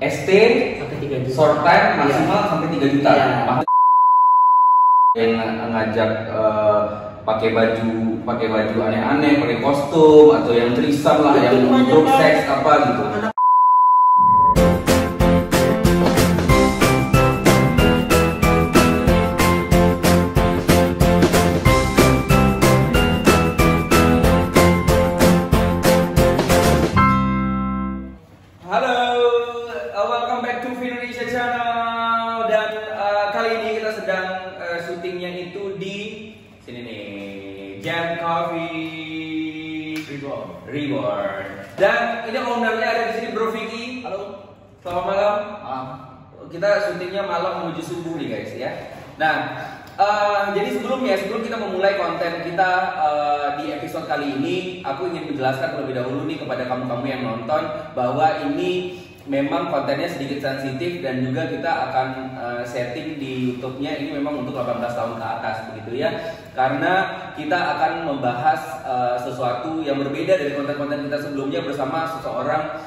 ST sampai 3 juta. short time maksimal sampai 3 juta. Iya. Yang ngajak pakai baju aneh-aneh, pakai kostum atau yang trisam lah, yang grup seks apa gitu. Halo, welcome back to Indonesia Channel. Dan kali ini kita sedang syutingnya itu di sini nih, Jam Coffee Reborn. Dan ini ownernya ada di sini, Bro Vicky. Halo, selamat malam. Kita syutingnya malam menuju subuh nih guys ya. Nah, jadi sebelum kita memulai konten kita di episode kali ini, aku ingin menjelaskan terlebih dahulu nih kepada kamu-kamu yang nonton bahwa ini memang kontennya sedikit sensitif dan juga kita akan setting di YouTube-nya ini memang untuk 18 tahun ke atas begitu ya. Karena kita akan membahas sesuatu yang berbeda dari konten-konten kita sebelumnya bersama seseorang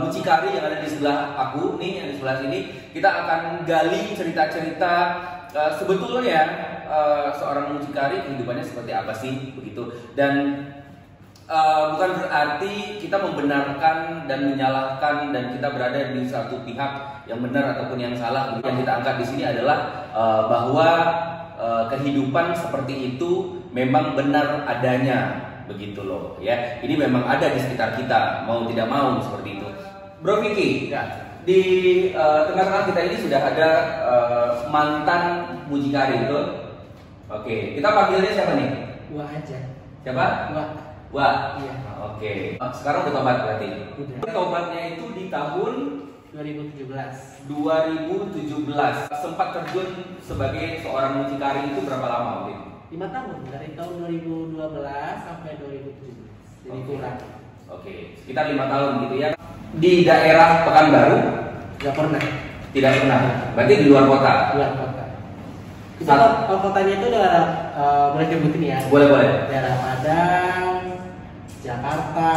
mucikari yang ada di sebelah aku nih, yang di sebelah sini. Kita akan gali cerita-cerita sebetulnya seorang mucikari kehidupannya seperti apa sih begitu. Dan bukan berarti kita membenarkan dan menyalahkan dan kita berada di satu pihak yang benar ataupun yang salah. Yang kita angkat di sini adalah bahwa kehidupan seperti itu memang benar adanya begitu loh ya. Ini memang ada di sekitar kita, mau tidak mau seperti itu. Bro Vicky, ya, di tengah-tengah kita ini sudah ada mantan mucikari itu. Oke, kita panggilnya siapa nih? Wah aja. Siapa? Wah. Iya. Oke. Sekarang udah tobat berarti? Udah. Tobatnya itu di tahun 2017. 2017. Sempat terjun sebagai seorang mucikari itu berapa lama waktu itu? 5 tahun, dari tahun 2012 sampai 2017. Jadi kurang. Oke, sekitar 5 tahun gitu ya. Di daerah Pekanbaru? Gak pernah. Tidak pernah. Berarti di luar kota? Luar kota. Kalau kotanya itu daerah, boleh disebutin ya? Boleh. Daerah Padang, Jakarta,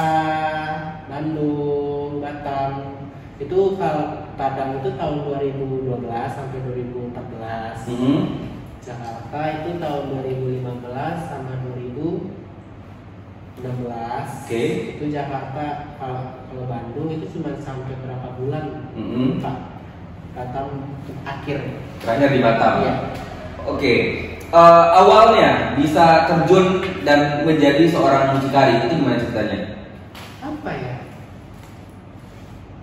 Bandung, Batam. Itu kalau Padang itu tahun 2012 sampai 2014. Jakarta itu tahun 2015 sama 2016. Oke. Itu Jakarta. Kalau Bandung itu cuma sampai berapa bulan? Pak. Batam akhir. Terakhir di Batam. Iya. Oke. Awalnya bisa terjun dan menjadi seorang mucikari itu gimana ceritanya? Apa ya?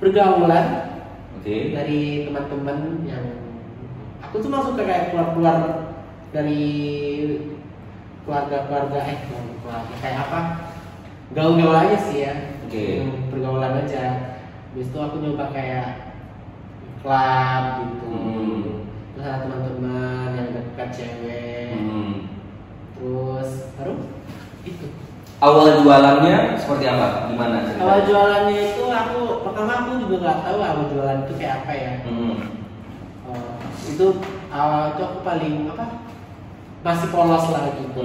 Pergaulan. Oke. Dari teman-teman yang aku tuh masuk kayak keluar dari keluarga kayak apa? Gaul-gaul aja sih ya. Oke. Pergaulan aja. Habis itu aku nyoba kayak klub gitu. Terus ada teman-teman yang dekat cewek. Terus baru itu. Awal jualannya seperti apa? Gimana ceritanya? Awal jualannya itu pertama aku juga nggak tahu awal jualan itu kayak apa ya. Itu awal itu aku paling masih polos lah gitu.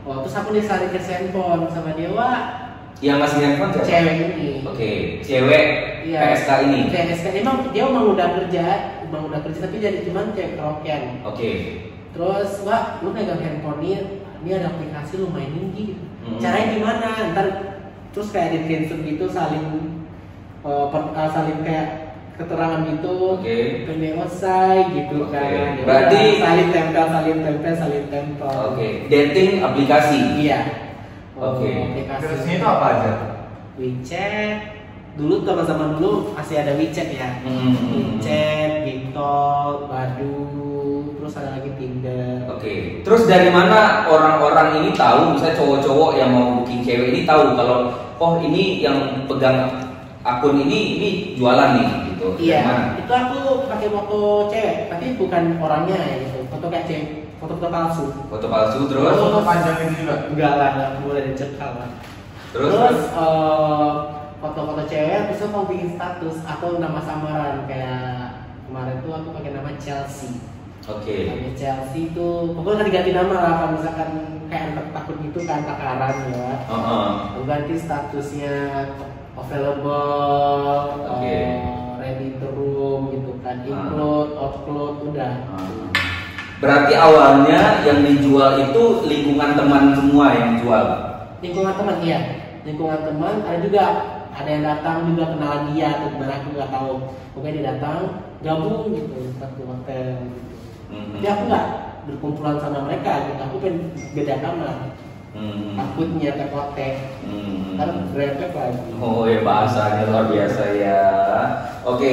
Terus aku disaring ke handphone sama dia, wah. Yang ngasih handphone siapa? Cewek ini. Oke, cewek Iya. PSK ini. PSK dia emang udah kerja tapi jadi cuman cewek keroken. Oke. Terus, wah, lu pegang handphone ini ada aplikasi lu mainin gitu. Caranya gimana? Ntar terus kayak di screenshot gitu saling kayak keterangan gitu. Oke. Pendewasai gitu Oke. kan. Berarti saling tempel. Oke. Dating aplikasi. Iya. Oke. Aplikasinya itu apa aja? WeChat. Dulu zaman dulu masih ada WeChat ya. WeChat, TikTok, Badu, terus ada lagi Tinder. Oke. Terus dari mana orang-orang ini tahu, misalnya cowok-cowok yang mau booking cewek ini tahu kalau oh ini yang pegang akun ini jualan nih gitu. Iya. Itu aku pakai foto cewek, tapi bukan orangnya ya gitu. Foto kayak cewek, foto palsu. Foto palsu terus. Foto panjang itu juga? Enggak lah, nggak boleh dicekal lah. Terus foto-foto cewek, terus aku mau bikin status atau nama samaran kayak kemarin tuh aku pakai nama Chelsea. Oke. Nama Chelsea itu pokoknya diganti nama lah kalau misalkan kayak takut gitu kan takaran ya. Aku ganti statusnya available, ready to include, outclude, udah. Berarti awalnya yang dijual itu lingkungan teman semua yang jual. Lingkungan teman iya, lingkungan teman ada yang datang juga kenalan dia atau gimana aku nggak tahu. Pokoknya dia datang gabung gitu satu hotel. Tapi aku nggak berkumpulan sama mereka gitu. Aku pengen beda kamar. Takutnya terkotek. Ntar repot lagi. Oh ya bahasanya luar biasa ya. Oke,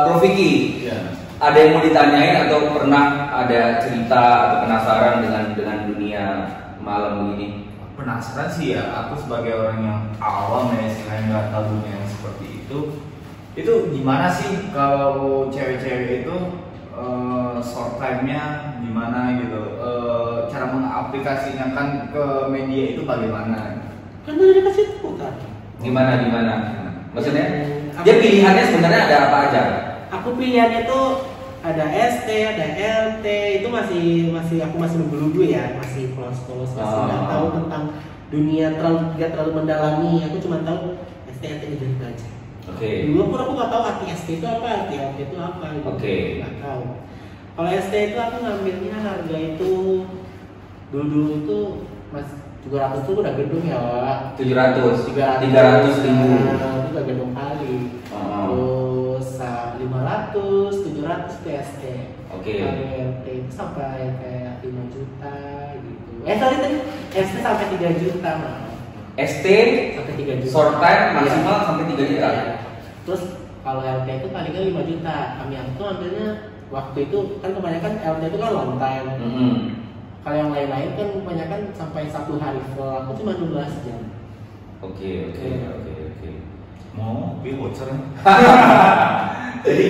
Bro Vicky. Ya. Ada yang mau ditanyain atau pernah ada cerita atau penasaran dengan dunia malam ini? Penasaran sih ya, aku sebagai orang yang awam ya, istilahnya nggak tahu dunia yang seperti itu gimana sih kalau cewek-cewek itu short time-nya gimana gitu, cara mengaplikasikan ke media itu bagaimana? Kan udah dikasih tahu kan. Gimana? Maksudnya dia pilihannya sebenarnya ada apa aja? Aku pilihannya tuh ada ST, ada LT, itu aku masih nunggu ya, masih polos-polos, masih nggak tahu tentang dunia nggak terlalu mendalami. Aku cuma tahu ST, LT gitu aja. Oke. Dulu pun aku nggak tahu arti ST itu apa, arti LT itu apa. Gitu. Oke. Nggak tahu. Kalau ST itu aku ngambilnya harga itu dulu itu mas 700 tuh udah gedung ya, Wak. 300 ribu. Itu udah gedung kali. Terus 500, 700 PST. Oke. LT itu sampai kayak 5 juta gitu. Tadi ST sampai 3 juta mah. ST Sampai 3 juta. short time maksimal sampai 3 juta. Iya. Terus kalau LT itu paling 5 juta. Kami tuh ambilnya waktu itu kan kebanyakan LT itu kan long time. Kalau yang lain-lain kan kebanyakan sampai 1 hari full. Aku cuma 12 jam. Oke. Mau beli voucher? Jadi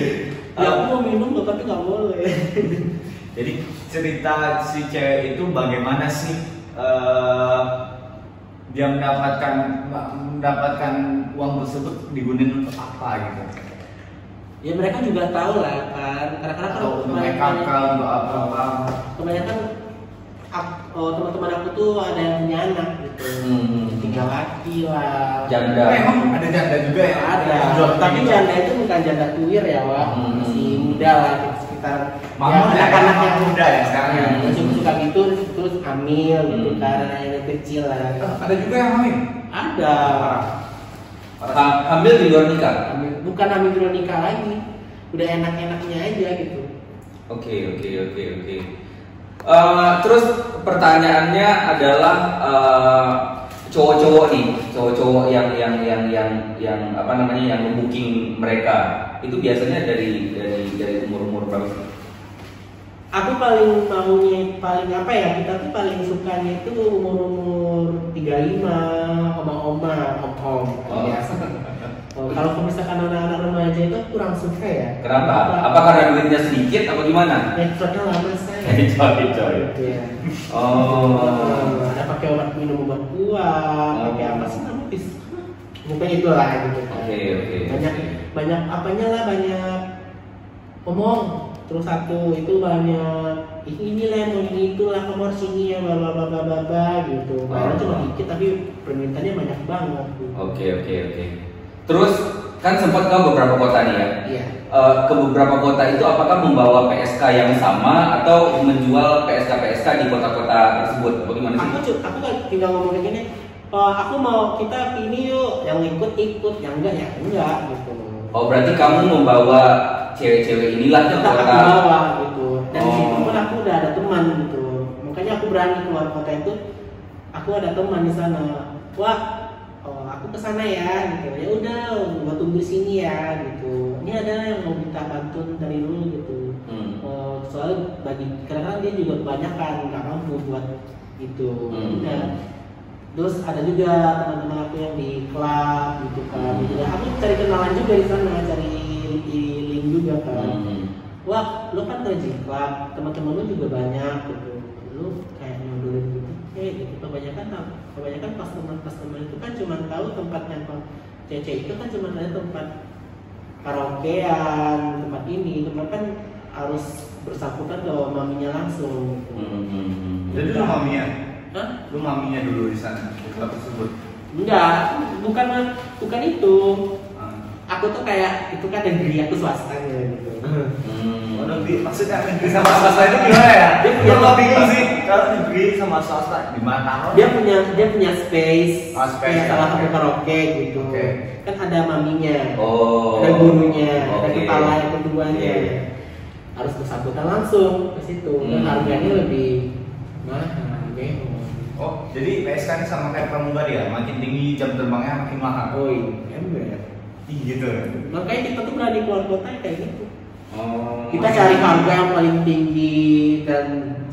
Ya aku mau minum loh tapi nggak boleh. Jadi cerita si cewek itu bagaimana sih dia mendapatkan uang tersebut digunakan untuk apa gitu? Ya mereka juga tahu lah kan. Kadang-kadang Atau untuk make up untuk apa? Kebanyakan teman-teman aku tuh ada yang punya anak gitu. Tinggal laki lah. janda. Emang ada janda juga ya? Ada. Tapi janda itu bukan janda tuir ya, Wak. Masih muda lah sekitar. Mama ya, anak-anak yang muda ya sekarang ya. Suka gitu terus hamil gitu karena yang kecil lah. Ada juga yang hamil? Ada. Hamil di luar nikah. Bukan hamil di luar nikah lagi. Udah enak-enaknya aja gitu. Oke. Terus pertanyaannya adalah cowok-cowok yang apa namanya yang membooking mereka itu biasanya dari umur berapa sih? Aku paling apa ya, kita tuh paling sukanya itu umur 35, om biasa. Kalau misalkan anak-anak remaja itu kurang suka ya. Kenapa? Apa karena duitnya sedikit atau gimana? Networknya lama saya. Coy. Iya. Ada pakai obat minum obat kuat, pakai apa sih namanya? Mungkin itulah gitu. Oke. Banyak apanya lah, banyak omong. Terus satu itu banyak inilah mau ini itulah, kamu harus ini ya bla gitu. Bayarnya cuma dikit tapi permintaannya banyak banget. Oke. Terus kan sempat ke beberapa kota nih ya. Iya. Ke beberapa kota itu apakah membawa PSK yang sama atau menjual PSK di kota-kota tersebut? Bagaimana sih? Aku kan tinggal ngomong kayak gini. Aku mau kita ini yuk, yang ikut, yang enggak ya enggak gitu. Oh berarti kamu membawa cewek-cewek inilah ke Tetap kota. aku bawa gitu. Dan di situ pun aku udah ada teman gitu. Makanya aku berani keluar kota itu. Aku ada teman di sana. Wah, aku kesana ya gitu. Ya udah, gua tunggu sini ya gitu. Ini ada yang mau minta bantuan dari dulu gitu. Soalnya kadang-kadang dia juga kebanyakan nggak mampu buat gitu. Udah. Terus ada juga teman-teman aku yang di klub gitu kan. Aku cari kenalan juga di sana, cari link juga kan. Wah, lu kan kerja di klub, teman-teman lu juga banyak gitu. Lu kayak nyodolin gitu. Gitu. Kebanyakan customer itu kan cuma tahu tempatnya cece itu kan cuma ada tempat karaokean, tempat ini, tempat kan harus bersangkutan ke maminya langsung. Gitu. Jadi lu maminya? Hah? Lu maminya dulu di sana, di klub tersebut? Enggak, bukan itu. Aku aku tuh kayak itu kan negeri, aku swasta gitu. Oh, negeri maksudnya negeri sama swasta itu gimana ya? Dia punya Gua bingung sih kalau negeri sama swasta di mana? Dia punya space, Oh, space, kayak salah satu oke. karaoke gitu. Oke. Kan ada maminya, Oh. ada gurunya, ada Oke. kepala yang keduanya. Iya. Harus bersangkutan langsung ke situ. Dan harganya lebih mahal, mewah. Oh, jadi PSK ini sama kayak pramugari ya? Makin tinggi jam terbangnya makin mahal. Oh iya, ember. Ih, gitu. Makanya kita tuh berani keluar kota kayak gitu. Oh. Kita cari harga yang paling tinggi dan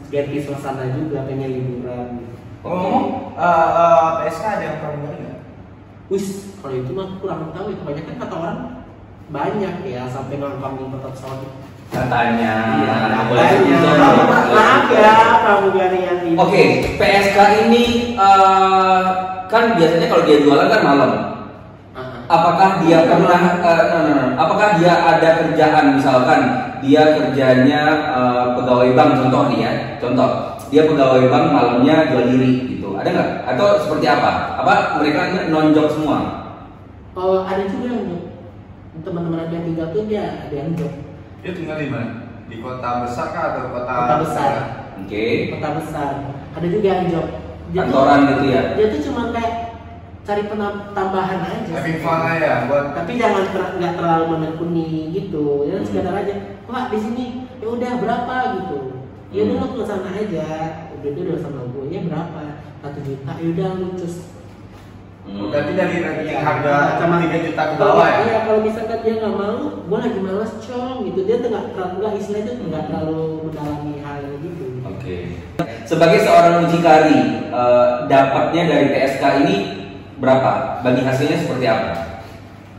ganti suasana juga, pengen liburan. Ngomong, PSK ada yang pramugari nggak? Wis, kalau itu mah aku kurang tahu. Kebanyakan kata orang banyak ya sampai ngangkang di kota pesawat. Katanya. Iya, Boleh katanya. sebutkan. Maaf ya, pramugari yang ini. Oke, PSK ini kan biasanya kalau dia jualan kan malam. Apakah dia pernah? Apakah dia ada kerjaan misalkan dia kerjanya pegawai bank contoh nih ya, contoh dia pegawai bank malamnya jual diri gitu, ada nggak? Atau seperti apa? Apa mereka non-job semua? Oh, ada juga yang job. Teman-teman aku yang tinggal tuh dia ada yang job. Dia tinggal di mana? Di kota besar kah atau Kota besar. Oke. Kota besar. Ada juga yang job. Kantoran gitu ya? Dia tuh cuma kayak cari tambahan aja. Having fun aja ya, buat Tapi jangan nggak terlalu menekuni gitu. Ya sekedar aja. Wah di sini ya udah berapa gitu. Ya udah lo ke sana aja. Udah sama gue ya berapa? 1 juta. Ya udah luncus. Berarti dari ranking harga Sama 3 juta ke bawah ya? Iya, kalau misalkan dia nggak mau, gue lagi malas cong gitu. Dia tuh nggak istilahnya tuh nggak terlalu mendalami hal gitu. Oke. Sebagai seorang mucikari, dapatnya dari PSK ini berapa? Bagi hasilnya seperti apa?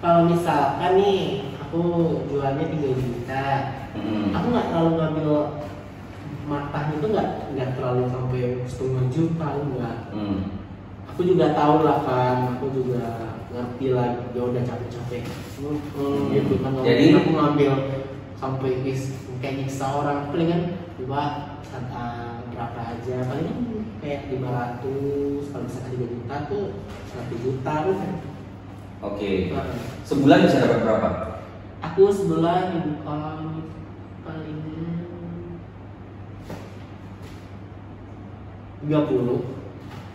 Kalau misalkan nih aku jualnya 3 juta, aku nggak terlalu ngambil matahnya itu nggak terlalu sampai 1,5 juta enggak. Aku juga tahu lah kan, aku juga ngerti lah, dia udah capek-capek gitu kan. Jadi aku ngambil sampai kayak nyiksa orang, palingan coba berapa aja, palingan kayak 500, kalau misalkan 3 juta tuh 1 juta tuh kan. Oke. Sebulan bisa dapat berapa? Aku sebulan income paling 30.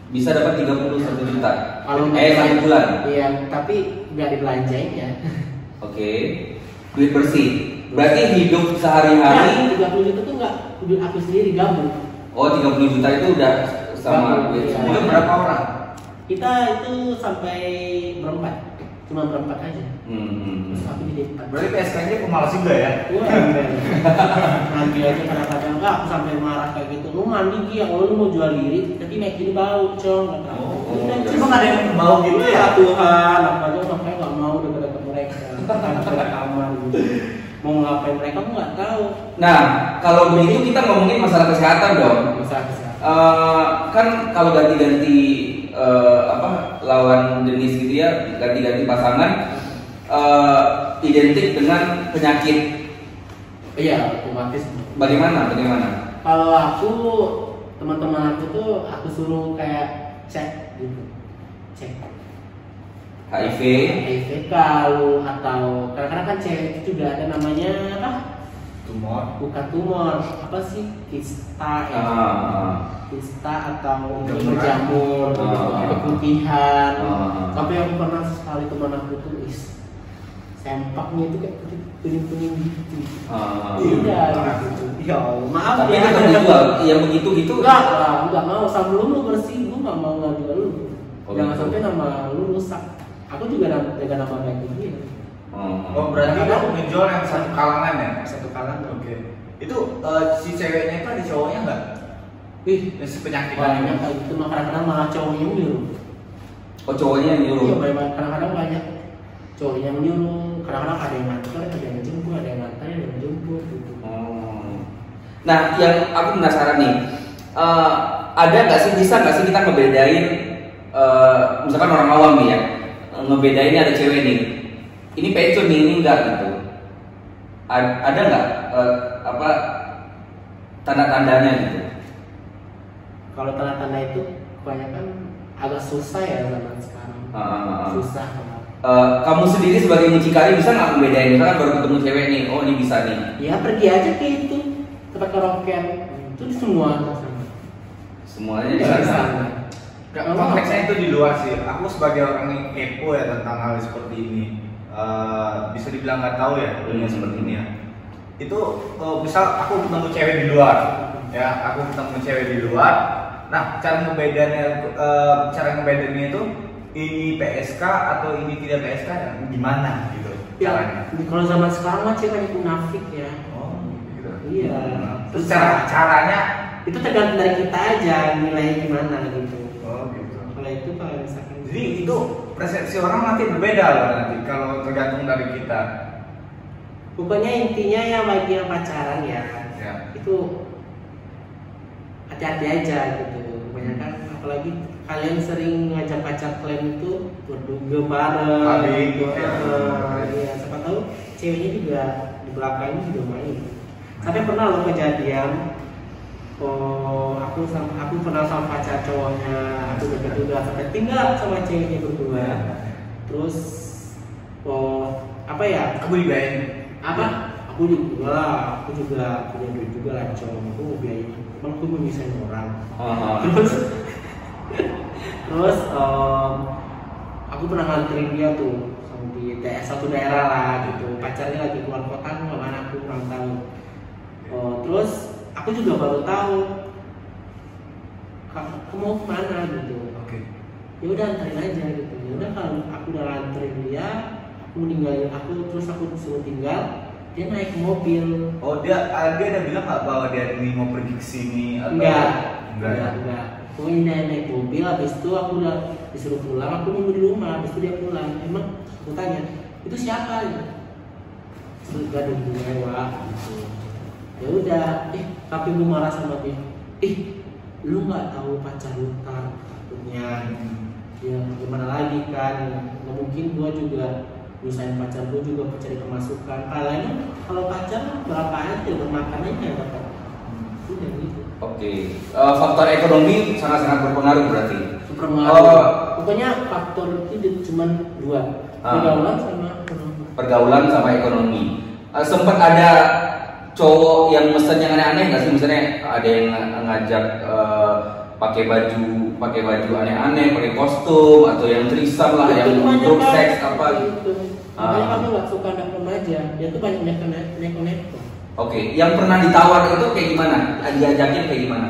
Bisa dapat 31 juta. Kalau 1 bulan. Iya, tapi nggak dibelanjain ya. Oke. Duit bersih. Berarti hidup sehari-hari. 30 juta tuh nggak duit aku sendiri gabung. Oh, 30 juta itu udah sama duit Iya. semua. Itu berapa orang? Kita itu sampai berempat, cuma berempat aja. Terus aku jadi 4. Berarti PSK-nya pemalas juga ya? Wah, nanti aja kadang-kadang nggak aku sampai marah kayak gitu. Lu mandi dia, kalau lu mau jual diri, tapi naik ini bau, cong. Emang ada yang bau gitu ya? Tuhan, apa aja makanya nggak mau deket-deket mereka, deket kamar gitu. Mau ngapain mereka aku nggak tahu. Nah, kalau begitu kita ngomongin masalah kesehatan dong. Masalah kesehatan. Kan kalau ganti-ganti lawan jenis gitu ya, ganti-ganti pasangan identik dengan penyakit. Iya, otomatis. Bagaimana? Kalau aku, teman-teman aku tuh aku suruh kayak cek gitu, cek HIV. HIV kalau atau kadang-kadang kan cewek itu juga ada namanya apa? Tumor. Bukan tumor, apa sih? Kista ya. Kista atau berjamur, keputihan. Sampai aku pernah sekali teman aku tuh sempaknya itu kayak kuning-kuning gitu. Iya gitu. Ya Allah, maaf Tapi ya. tetap dijual, yang begitu-gitu. Enggak lah, enggak mau. Sebelum lu bersih, lu nggak mau ngajual lu. Oh, Jangan gitu. sampai nama lu rusak. Aku juga jaga nama baik dia. Oh, berarti lo ngejual yang satu kalangan ya? Satu kalangan. Oke. Itu si ceweknya itu ada cowoknya nggak? Ih, Yang si penyakit banyak kayak gitu. Kadang-kadang malah cowok yang nyuruh. Oh, cowoknya yang nyuruh. Iya, banyak. Kadang-kadang banyak cowok yang nyuruh. Kadang-kadang ada yang nganter, ada yang jemput, ada yang nganter, ada yang jemput gitu. Nah, yang aku penasaran nih, ada nggak sih, bisa nggak sih kita ngebedain, misalkan orang awam nih ya, ngebedain ada cewek nih, ini pecun nih, ini enggak gitu. Ada nggak tanda-tandanya gitu? Kalau tanda-tanda itu kebanyakan agak susah ya zaman sekarang. Susah. kamu sendiri sebagai mucikari bisa nggak membedain, misalkan baru ketemu cewek nih, oh ini bisa nih. Ya pergi aja ke itu tempat karaoke itu semua sama. Semuanya di sana. Konteksnya itu di luar sih. Aku sebagai orang yang kepo ya tentang hal seperti ini, bisa dibilang nggak tahu ya dunia seperti ini ya. Itu misal aku ketemu cewek di luar, ya aku ketemu cewek di luar. Nah cara ngebedainnya itu ini PSK atau ini tidak PSK gimana gitu caranya? Ya, kalau zaman sekarang mah cewek munafik ya. Oh gitu. Iya. Terus caranya itu tergantung dari kita aja nilainya gimana gitu. Oh gitu. Kalau itu kalau misalkan Jadi itu persepsi orang nanti berbeda loh nanti kalau tergantung dari kita. pokoknya intinya ya bagi yang pacaran ya, itu hati-hati aja gitu. Kebanyakan apalagi kalian sering ngajak pacar kalian itu berdua bareng gitu. Ya, siapa tahu ceweknya juga di belakangnya juga main. Sampai pernah lo kejadian, aku pernah sama pacar cowoknya, aku deket juga sampai tinggal sama ceweknya berdua. Terus apa ya? Aku dibayar. Apa? Aku juga punya duit juga lah, cowok aku biayain. Cuman aku belum bisa orang. Terus aku pernah nganterin dia tuh di satu daerah lah gitu. Pacarnya lagi keluar kota, kemana aku kurang tahu. Terus aku juga baru tahu kamu mau kemana gitu. Oke. Ya udah anterin aja gitu. Ya udah kalau aku udah anterin dia, aku ninggalin aku, terus aku disuruh tinggal, dia naik mobil. Oh dia ada bilang nggak bahwa dia ini mau pergi ke sini atau enggak. Pokoknya dia naik mobil, habis itu aku udah disuruh pulang, aku nunggu di rumah, habis itu dia pulang. Emang aku tanya, itu siapa gitu? Sudah nunggu mewah gitu. Ya udah, tapi gue marah sama dia. Lu nggak tahu pacar lu takutnya. Ya gimana lagi kan? Nggak mungkin gue juga misalnya pacar gue juga mencari pemasukan. Kalau pacar berapa aja bermakan aja dapat. Udah gitu. Oke. Faktor ekonomi sangat-sangat berpengaruh berarti. Berpengaruh. Pokoknya faktor itu cuma dua. Pergaulan sama ekonomi. Pergaulan sama ekonomi. Sempat ada cowok yang mesen yang aneh-aneh nggak sih? Misalnya ada yang ngajak pakai baju aneh-aneh, pakai kostum atau yang trisam lah, yang grup seks apa gitu. Makanya kamu nggak suka anak remaja, dia tuh banyak neko-neko. Oke, yang pernah ditawar itu kayak gimana? Diajakin kayak gimana?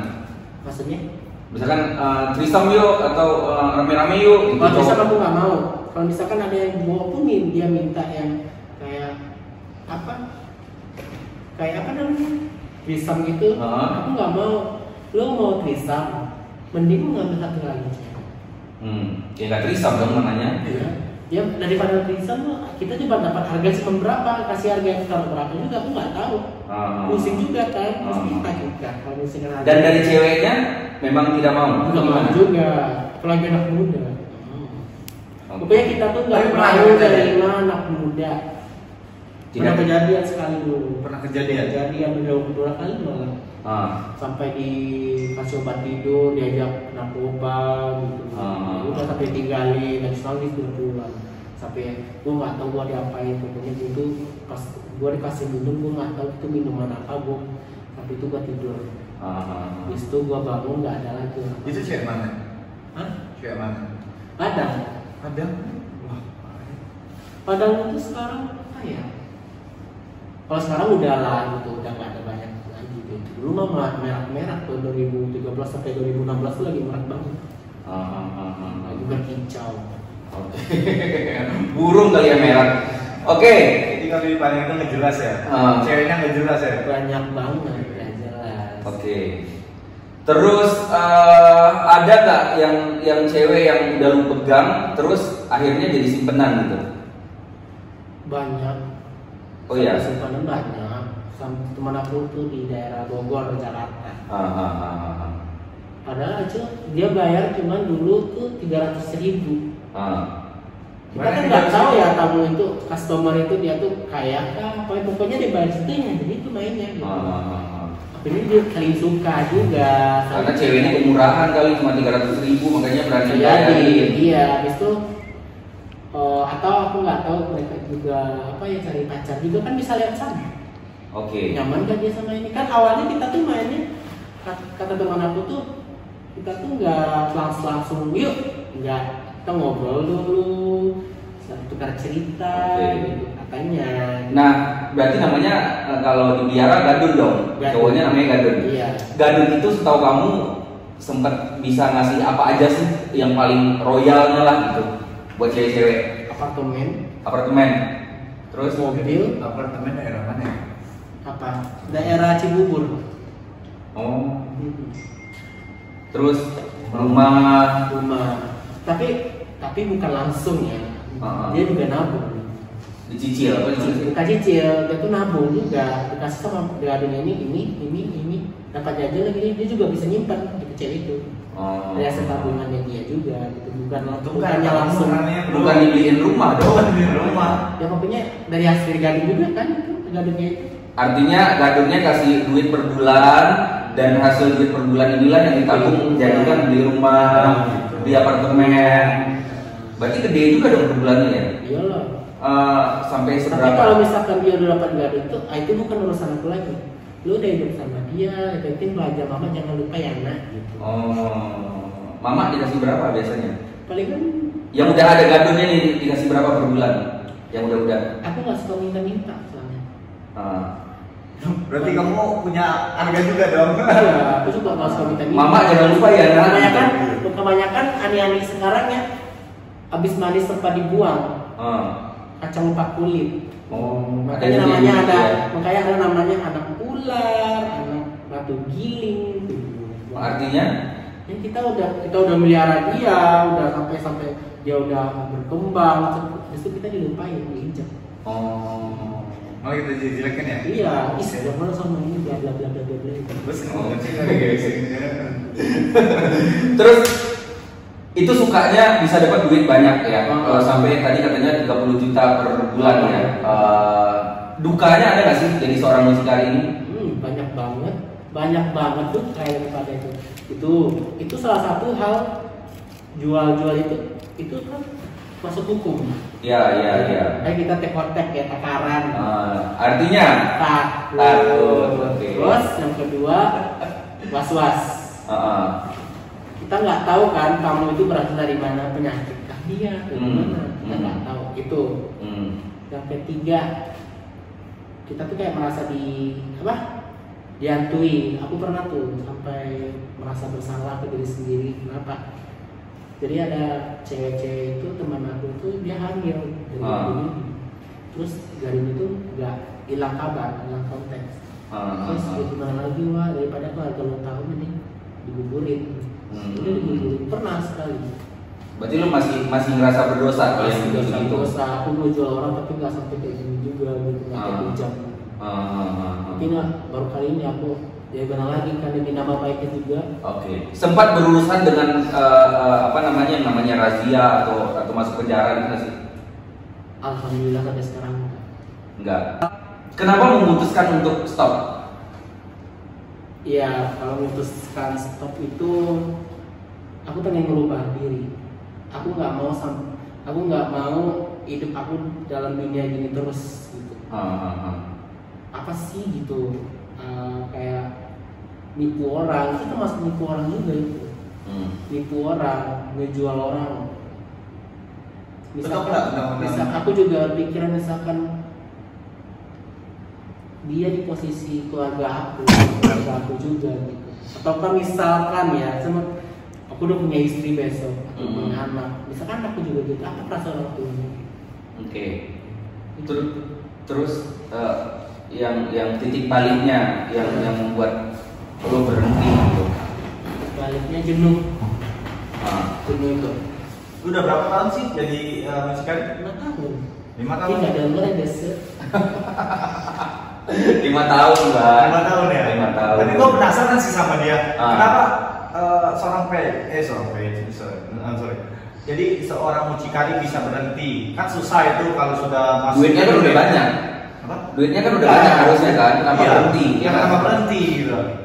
Maksudnya? Misalkan trisam yuk atau rame-rame yuk. Gitu. Kalau trisam aku nggak mau. Kalau misalkan ada yang mau pun dia minta yang kayak apa? Kayak apa namanya? Trisam gitu. Aku nggak mau. Lo mau trisam? Mending ngambil satu lagi. Ya nggak trisam dong mananya. Iya. Ya daripada trisam kita coba dapat harga cuma berapa, kasih harga yang sekarang berapa juga aku nggak tahu. Pusing juga kan, pusing kita juga kalau misalnya harga. Dan dari ceweknya memang tidak mau. Nggak mau juga, apalagi anak muda. Pokoknya kita tuh nggak mau menerima anak muda. Pernah kejadian sekali dulu. Pernah kejadian udah kali malah. Sampai di kasih obat tidur, diajak narkoba gitu. Udah sampai tinggalin, nangis udah pulang. Sampai gue nggak tahu gue diapain, pokoknya itu pas gue dikasih minum gue nggak tahu itu minuman apa gue. Tapi itu gue tidur. Habis itu gue bangun nggak ada lagi. Itu cewek mana? Cewek mana? Padang. Wah. Padang itu sekarang apa ya? Kalau sekarang udah lah gitu, udah nggak ada banyak lagi gitu. Dulu mah merah tuh 2013 sampai 2016 tuh lagi merah banget. Lagi berkicau. Oke. Burung kali ya merah. Oke. Jadi kalau di Padang itu nggak jelas ya? Ceweknya nggak jelas ya? Banyak banget nggak jelas. Oke. Terus ada nggak yang cewek yang udah lu pegang terus akhirnya jadi simpenan gitu? Banyak. Oh iya. Simpanan banyak. Teman aku tuh di daerah Bogor, Jakarta. Padahal aja dia bayar cuma dulu tuh 300.000. Kita kan nggak tahu ya tamu itu, customer itu dia tuh kayak apa, pokoknya dia bayar setengah, jadi itu mainnya. Gitu. Ini dia saling suka juga. Karena ceweknya kemurahan kali cuma 300.000 makanya berani bayarin. Iya, habis itu atau aku nggak tahu mereka juga apa ya cari pacar juga kan bisa lihat sana. Oke. Nyaman gak dia sama ini? Kan awalnya kita tuh mainnya kata teman aku tuh kita tuh nggak langsung yuk, nggak, kita ngobrol dulu, tukar cerita gitu katanya. Nah, berarti namanya kalau di biara gadun dong. Cowoknya namanya gadun. Iya. Gadun itu setahu kamu sempat bisa ngasih apa aja sih yang paling royalnya lah gitu buat cewek-cewek? Apartemen. Terus mobil. Apartemen daerah mana ya? Apa? Daerah Cibubur. Oh. Terus rumah. Tapi bukan langsung ya. Dia juga nabung. Dicicil apa dicicil? Bukan cicil, dia tuh nabung juga. Dikasih sama gadunnya ini dapat jajan lagi, dia juga bisa nyimpan gitu cewek itu. Dari hasil tabungannya dia juga gitu. Bukannya langsung. Bukan dibeliin rumah dong. Rumah. Ya pokoknya dari hasil gadun juga kan itu gadunnya itu. Artinya gadunnya kasih duit per bulan dan hasil duit per bulan inilah yang ditabung jadikan beli rumah, beli apartemen. Berarti gede juga dong per bulannya ya? Iyalah. Sampai seberapa? Tapi kalau misalkan dia udah dapat gadun itu bukan urusan aku lagi. Lu udah hidup sama dia, yang penting belajar mama jangan lupa ya nak gitu. Mama dikasih berapa biasanya? Paling kan yang udah ada gadunnya nih dikasih berapa per bulan? Yang udah. Aku nggak suka minta soalnya. Berarti kamu punya harga juga dong? Iya, aku suka nggak suka minta. Mama jangan lupa ya nak. Kebanyakan ani-ani sekarang ya, abis manis sempat dibuang. Kacang lupa kulit. Makanya ada namanya anak ular, anak batu giling. Artinya? Ya kita udah melihara dia, udah sampai dia udah berkembang, terus itu kita dilupain, diinjak. Oh kita jelek-jelekan ya? Iya, yang mana sama ini bla bla bla bla bla. Terus itu sukanya bisa dapat duit banyak ya, sampai tadi katanya 30 juta per bulan ya. Dukanya ada nggak sih jadi seorang mucikari ini? Banyak banget tuh kayak pada itu salah satu hal jual itu kan masuk hukum. Iya. Kayak kita tek-tek ya, takaran. Artinya takut. Terus yang kedua was-was. Kita nggak tahu kan kamu itu berasal dari mana, penyakit dia dari mana, kita nggak tahu itu. Yang ketiga kita tuh kayak merasa dihantui. Aku pernah tuh sampai merasa bersalah ke diri sendiri. Kenapa? Jadi ada cewek-cewek itu teman aku tuh dia hamil dari gadun ini. Terus gadun itu nggak hilang kabar, hilang konteks. Terus dia gimana lagi wah, daripada keluarga lo tahu mending digugurin. Udah digugurin pernah sekali. Berarti lo masih ngerasa berdosa kalau yang gitu? Berdosa. Aku mau jual orang tapi nggak sampai kayak gini juga gitu, nggak kayak bijak. Tapi baru kali ini aku dia kenal lagi kan ini nama baiknya juga. Oke. Sempat berurusan dengan namanya razia atau masuk penjara gitu nggak sih? Alhamdulillah sampai sekarang enggak. Kenapa memutuskan untuk stop? Iya, kalau memutuskan stop itu aku pengen merubah diri. Aku nggak mau hidup aku dalam dunia gini terus gitu. Apa sih gitu? Kayak nipu orang, itu termasuk nipu orang juga itu. Nipu orang, ngejual orang. Misalkan aku juga pikiran misalkan dia di posisi keluarga aku juga gitu. Ataukah misalkan ya, aku udah punya istri besok, aku punya anak. Misalkan aku juga gitu, apa perasaan orang tuanya? Oke. Terus yang titik baliknya yang membuat lo berhenti gitu. Baliknya jenuh. Jenuh itu. Udah berapa tahun sih jadi mucikari? 5 tahun. 5 tahun. Tidak denger ya desa. 5 tahun Mbak. 5 tahun ya. 5 tahun. Tapi gue penasaran sih sama dia. Kenapa sorry. Jadi seorang mucikari bisa berhenti. Kan susah itu kalau sudah masuk. Duitnya kan udah banyak. Apa? Duitnya kan udah banyak harusnya kan. Kenapa berhenti? Ya kenapa berhenti gitu.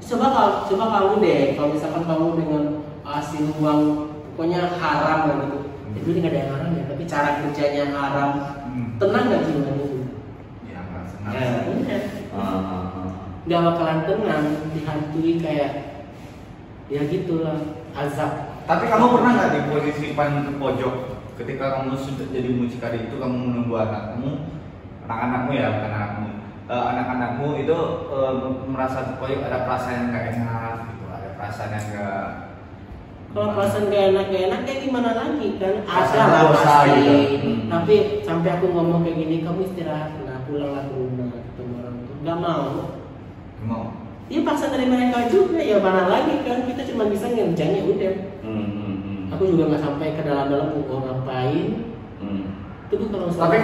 Coba kamu deh, kalau misalkan kamu dengan hasil uang pokoknya haram lah gitu. Itu nggak ada yang haram ya, tapi cara kerjanya haram. Tenang gak jiwa itu? Ya nggak senang. Nggak bakalan tenang, dihantui kayak ya gitulah, azab. Tapi kamu pernah nggak di posisi paling ke pojok ketika kamu sudah jadi mucikari itu, kamu menunggu anak-anakmu ya, bukan anakmu, anak-anakmu itu merasa terpojok, ada perasaan yang nggak enak gitu, ada perasaan yang nggak. Kalau perasaan gak enak kayak gimana lagi kan? Ada lah dosa, pasti. gitu. Tapi sampai aku ngomong kayak gini, kamu istirahat lah, pulanglah ke rumah ketemu orang tua. Gak mau. Mau. Iya paksa dari mereka juga, ya mana lagi kan? Kita cuma bisa ngerjainnya udah. Aku juga nggak sampai ke dalam-dalam mau ngapain. Itu kalau Tapi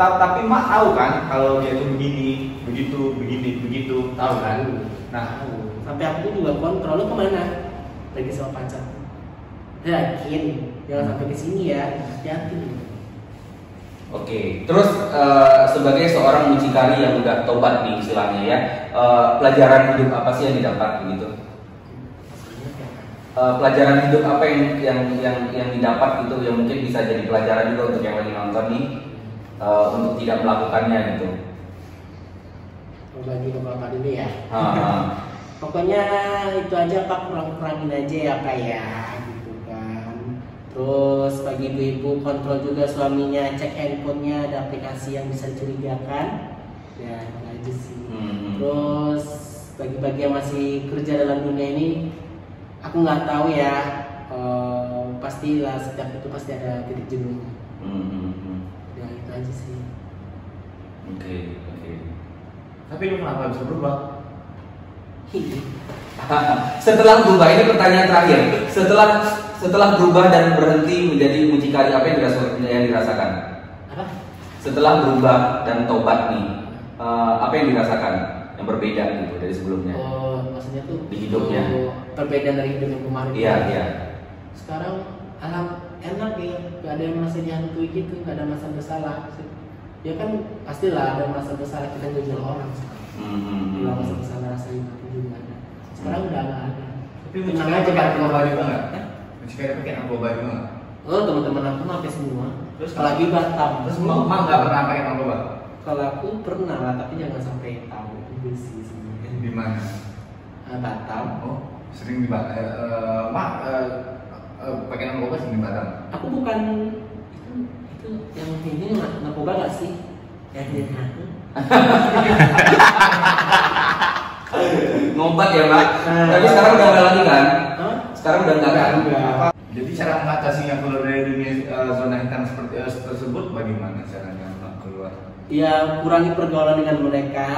tapi mak tahu kan kalau dia itu begini, begitu, tahu kan? Nah, sampai aku juga kontrol, lu kemana? Lagi sama pacar. Yakin, jangan sampai ke sini ya, hati-hati. Oke, terus sebagai seorang mucikari yang udah tobat nih istilahnya ya, pelajaran hidup apa sih yang didapat begitu? Pelajaran hidup apa yang didapat gitu, yang mungkin bisa jadi pelajaran juga untuk yang lagi nonton nih, untuk tidak melakukannya gitu. Bagi ke bapak dulu ya. Pokoknya itu aja Pak, kurang-kurangin aja ya Pak ya, gitu kan. Terus bagi ibu-ibu kontrol juga suaminya, cek handphonenya ada aplikasi yang bisa dicurigakan. Ya itu aja sih. Terus bagi-bagi yang masih kerja dalam dunia ini, aku nggak tahu ya, pastilah setiap itu pasti ada titik jenuhnya. Ya itu aja sih. Oke. tapi lu kenapa bisa berubah? Setelah berubah, ini pertanyaan terakhir. Setelah berubah dan berhenti menjadi mucikari, apa yang dirasakan? Apa? Setelah berubah dan tobat nih, apa yang dirasakan yang berbeda gitu dari sebelumnya? Oh, maksudnya tuh di hidupnya. Perbedaan dari hidup yang kemarin. Iya. Sekarang enak ya, gak ada yang merasa dihantui gitu, gak ada masa bersalah. Ya kan pastilah ada masa bersalah, kita ngejual orang sekarang. Bila masa bersalah rasa itu juga ada. Sekarang udah gak ada. Tapi tenang aja kan, narkoba juga nggak? Mucikari pakai narkoba juga nggak? Oh, teman-teman aku pakai semua. Terus apalagi Batam. Terus mak nggak pernah pakai narkoba? Kalau aku pernah lah, tapi jangan sampai tahu itu sih sebenarnya. Di mana? Batam. Oh, sering di Batam. Mak pakai narkoba sering di Batam. Aku bukan itu yang ini narkoba nggak sih? Yang ini. Ngobat ya Mak. Tapi sekarang udah nggak lagi kan? Sekarang udah nggak kan? Jadi cara mengatasi yang keluar dari dunia zona hitam seperti tersebut bagaimana caranya keluar? Ya kurangi pergaulan dengan mereka,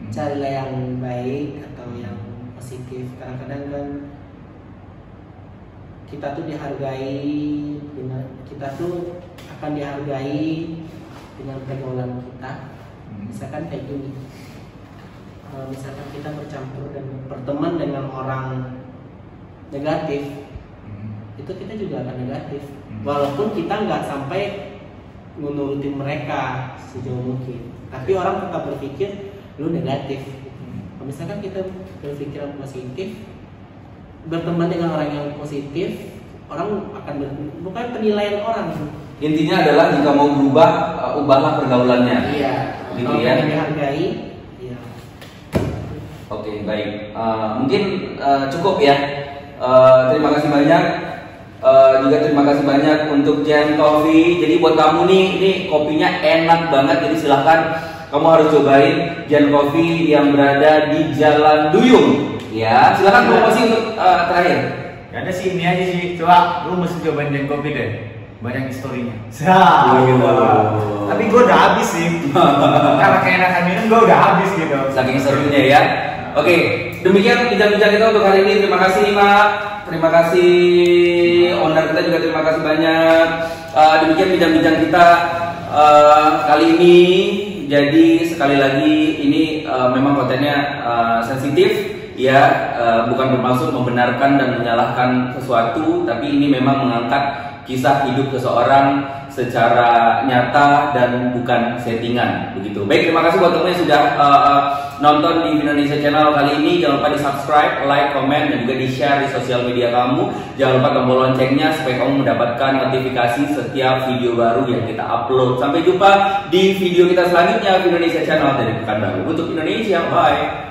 carilah yang baik atau yang positif. Kadang-kadang kan kita tuh dihargai, kita tuh akan dihargai dengan pergaulan kita. Misalkan kayak gini, misalkan kita bercampur dan berteman dengan orang negatif, itu kita juga akan negatif. Walaupun kita nggak sampai menurutin mereka sejauh mungkin, tapi orang tetap berpikir lu negatif. Kalau misalkan kita berpikiran positif, berteman dengan orang yang positif, orang akan bukan penilaian orang. Intinya adalah jika mau berubah, ubahlah pergaulannya. Iya. Gitu kalau ya. dihargai, iya. Oke, baik. Mungkin cukup ya. Terima kasih banyak. Juga terima kasih banyak untuk Jen Coffee. Jadi buat kamu nih, ini kopinya enak banget. Jadi silahkan kamu harus cobain Jen Coffee yang berada di Jalan Duyung. Ya, silahkan promosi untuk terakhir. Ya ada sih, ini aja sih. Coba lu mesti cobain Jen Coffee deh. Banyak historinya. Gitu. Tapi gue udah habis sih. Karena keenakan minum gue udah habis gitu. Saking serunya ya. Oke, demikian bincang-bincang kita untuk hari ini. Terima kasih Mak. Terima kasih owner kita juga, terima kasih banyak. Demikian bincang-bincang kita kali ini. Jadi sekali lagi ini memang kontennya sensitif ya, bukan bermaksud membenarkan dan menyalahkan sesuatu, tapi ini memang mengangkat kisah hidup seseorang secara nyata dan bukan settingan begitu. Baik, terima kasih buat teman yang sudah nonton di Indonesia Channel kali ini. Jangan lupa di subscribe, like, comment, dan juga di share di sosial media kamu. Jangan lupa tombol loncengnya supaya kamu mendapatkan notifikasi setiap video baru yang kita upload. Sampai jumpa di video kita selanjutnya di Indonesia Channel dari Pekanbaru untuk Indonesia. Bye.